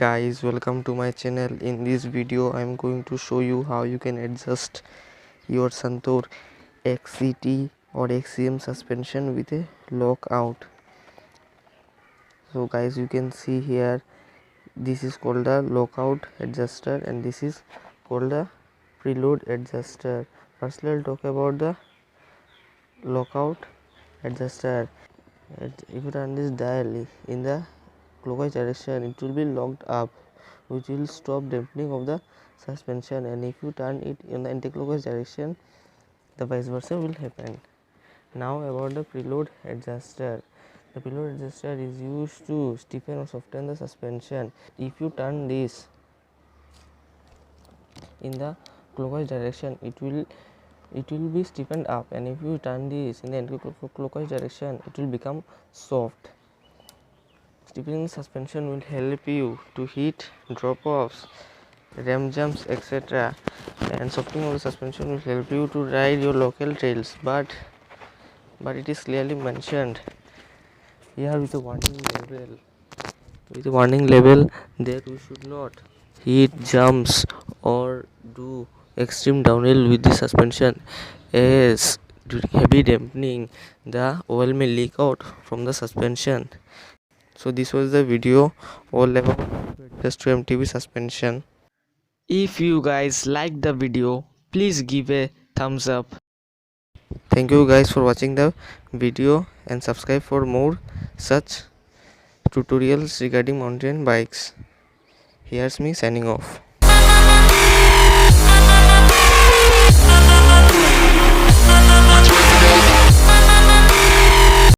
Guys, welcome to my channel. In this video I am going to show you how you can adjust your Suntour XCT or XCM suspension with a lockout. So guys, you can see here, this is called the lockout adjuster and this is called the preload adjuster. First let's talk about the lockout adjuster. If you turn this dial in the clockwise direction, it will be locked up, which will stop dampening of the suspension, and if you turn it in the anti-clockwise direction, the vice versa will happen. Now about the preload adjuster. The preload adjuster is used to stiffen or soften the suspension. If you turn this in the clockwise direction, it will be stiffened up, and if you turn this in the anti-clockwise direction, it will become soft. Stiffening suspension will help you to hit drop-offs, ram jumps, etc. And softening of the suspension will help you to ride your local trails. But it is clearly mentioned here with a warning label. With a warning label that we should not hit jumps or do extreme downhill with the suspension, as during heavy dampening the oil may leak out from the suspension. So this was the video all about just to MTB suspension. If you guys like the video, please give a thumbs up. Thank you guys for watching the video and subscribe for more such tutorials regarding mountain bikes. Here's me signing off.